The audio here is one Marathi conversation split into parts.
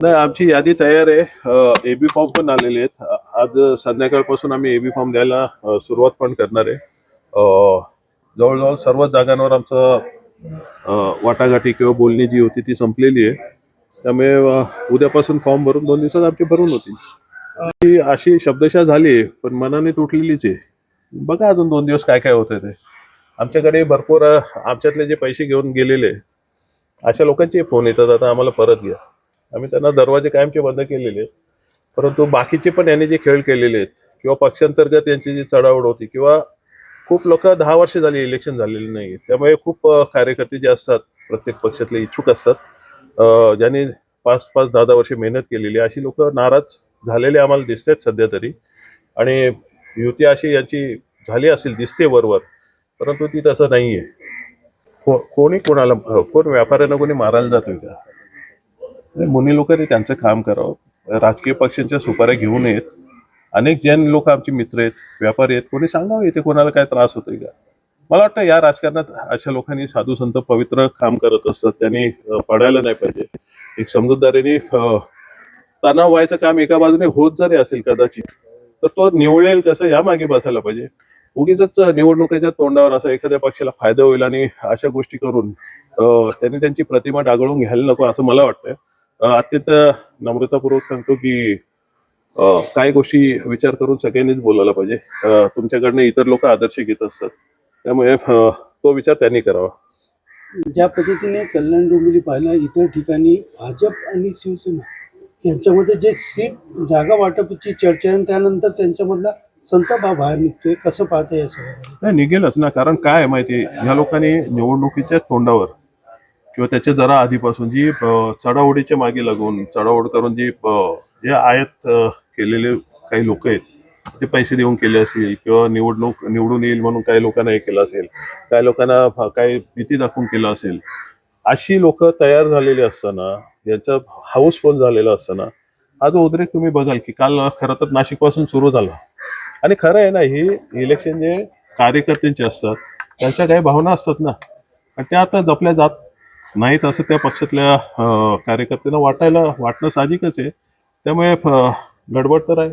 नाही, आमची यादी तयार आहे. एबी फॉर्म पण आलेले आहेत. आज संध्याकाळपासून आम्ही एबी फॉर्म द्यायला सुरुवात पण करणार आहे. जवळजवळ सर्व जागांवर आमचं वाटाघाटी किंवा बोलणी जी होती ती संपलेली आहे. त्यामुळे उद्यापासून फॉर्म भरून 2 दिवसात आमचे भरून होतील. ही अशी शब्दशः झाली पण मनाने तुटलेलीच आहे. बघा अजून 2 दिवस काय काय होतंय ते. आमच्याकडे भरपूर आमच्यातले जे पैसे घेऊन गेलेले अशा लोकांचे फोन येतात, आता आम्हाला परत घ्या. आम्ही त्यांना दरवाजे कायमचे बंद केलेले आहेत. परंतु बाकीचे पण यांनी जे खेळ केलेले आहेत किंवा पक्षांतर्गत यांची जी चढाओढ होती किंवा खूप लोक 10 वर्ष झाली इलेक्शन झालेली नाही, त्यामुळे खूप कार्यकर्ते जे असतात प्रत्येक पक्षातले इच्छुक असतात, ज्यांनी 5-5, 10-10 वर्षे मेहनत केलेली, अशी लोक नाराज झालेले आम्हाला दिसतात सध्या तरी. आणि युती अशी यांची झाली असेल दिसते वरवर, परंतु ती तसं नाहीये. कोणी कोणाला, कोण व्यापाऱ्यांना कोणी मारायला जातोय का? मुनी लोकांनी त्यांचं काम करावं. राजकीय पक्षांच्या सुपाऱ्या घेऊ नयेत. अनेक जैन लोक आमचे मित्र आहेत, व्यापारी आहेत, कोणी सांगावं इथे कोणाला काय त्रास होतोय का? मला वाटतं या राजकारणात अशा लोकांनी, साधू संत पवित्र काम करत असतात, त्यांनी पडायला नाही पाहिजे. एक समजूतदारीने तणाव व्हायचं काम एका बाजूने होत जरी असेल कदाचित, तर तो निवळेल कसं यामागे बसायला पाहिजे. उगीच निवडणुकीच्या तोंडावर असं एखाद्या पक्षाला फायदा होईल आणि अशा गोष्टी करून त्यांनी त्यांची प्रतिमा डागळून घ्यायला नको असं मला वाटतं. अत्यंत नम्रतापूर्वक सांगतो की काही गोष्टी विचार करून सगळ्यांनीच बोलायला पाहिजे. तुमच्याकडनं इतर लोक आदर्श घेत असतात, त्यामुळे तो विचार त्यांनी करावा. ज्या पद्धतीने कल्याण डोंबिवली पाहिलं, इतर ठिकाणी भाजप आणि शिवसेना यांच्यामध्ये जे सीट जागा वाटपची चर्चा आहे, त्यानंतर त्यांच्यामधला संताप हा बाहेर निघतोय, कसं पाहता या सगळ्या? नाही, निघेलच ना. कारण काय आहे माहिती, ह्या लोकांनी निवडणुकीच्या तोंडावर किंवा त्याच्या जरा आधीपासून जी चढाओढीच्या मागे लागून चढाओढ करून जी जे आयात केलेले काही लोक आहेत, ते पैसे देऊन केले असेल किंवा निवडून येईल म्हणून काही लोकांना हे केलं असेल, काही लोकांना काही भीती दाखवून केलं असेल, अशी लोक तयार झालेली असताना, यांचा हाऊसफुल झालेला असताना हा जो उद्रेक तुम्ही बघाल की काल खरं तर नाशिक पासून सुरू झाला. आणि खरं आहे ना, ही इलेक्शन जे कार्यकर्त्यांचे असतात त्यांच्या काही भावना असतात ना, आणि त्या आता जपल्या जात नाहीत असं त्या पक्षातल्या कार्यकर्त्यांना वाटणं साहजिकच आहे. त्यामुळे गडबड तर आहे.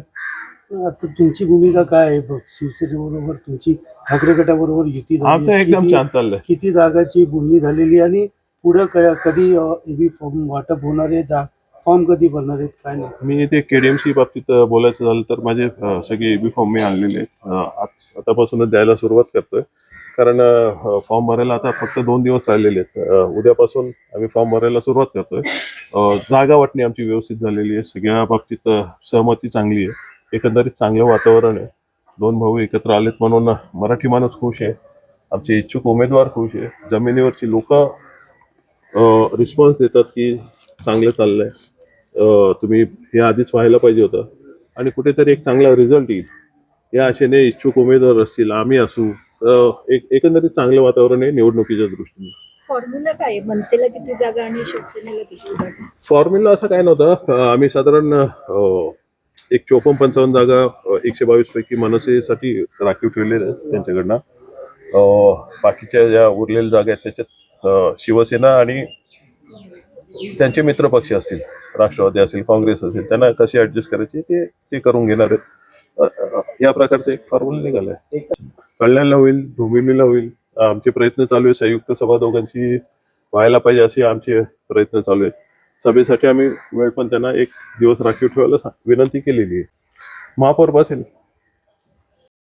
आता तुमची भूमिका काय आहे? शिवसेनेबरोबर तुमची ठाकरे गटाबरोबर युती झाली, आमचं एकदम छान चाललंय. किती जागाची बोलणी झालेली आणि पुढे कधी एबी फॉर्म वाटप होणार आहे, फॉर्म कधी भरणार आहेत, काय नाही? मी ते केडीएमसी बाबतीत बोलायचं झालं तर माझे सगळे एबी फॉर्म मी आणलेले आहेत. आतापासूनच द्यायला सुरुवात करतोय, कारण फॉर्म भरायला आता फक्त 2 दिवस राहिलेले आहेत. उद्यापासून आम्ही फॉर्म भरायला सुरुवात करतोय. जागा वाटणी आमची व्यवस्थित झालेली आहे, सगळ्या बाबतीत सहमती चांगली आहे, एकंदरीत चांगलं वातावरण आहे. 2 भाऊ एकत्र आलेत म्हणून मराठी माणूस खुश आहे, आमचे इच्छुक उमेदवार खुश आहे, जमिनीवरची लोक रिस्पॉन्स देतात की चांगलं चाललंय, तुम्ही हे आधीच व्हायला पाहिजे होतं आणि कुठेतरी एक चांगला रिझल्ट येईल या आशेने इच्छुक उमेदवार असतील, आम्ही असू, एकंदरीत चांगलं वातावरण आहे निवडणुकीच्या दृष्टीने. फॉर्म्युला काय, मनसेला किती जागा आणि शिवसेनेला किती जागा? फॉर्म्युला असं काय नव्हतं. आम्ही साधारण एक 54-55 जागा 122 पैकी मनसेसाठी राखीव ठेवलेल्या आहेत त्यांच्याकडनं. बाकीच्या ज्या उरलेल्या जागा आहेत त्याच्यात शिवसेना आणि त्यांचे मित्रपक्ष असतील, राष्ट्रवादी असेल, काँग्रेस असेल, त्यांना कशी ऍडजस्ट करायची ते करून घेणार आहेत. या प्रकारचं एक फॉर्म्युला निघालाय. कल्याणला होईल, डोंबिवलीला होईल. आमचे प्रयत्न चालू आहे. संयुक्त सभा दोघांची व्हायला पाहिजे असे आमचे प्रयत्न चालू आहेत. सभेसाठी आम्ही वेळ पण त्यांना 1 दिवस राखीव ठेवायला विनंती केलेली आहे. महापौर बसेल.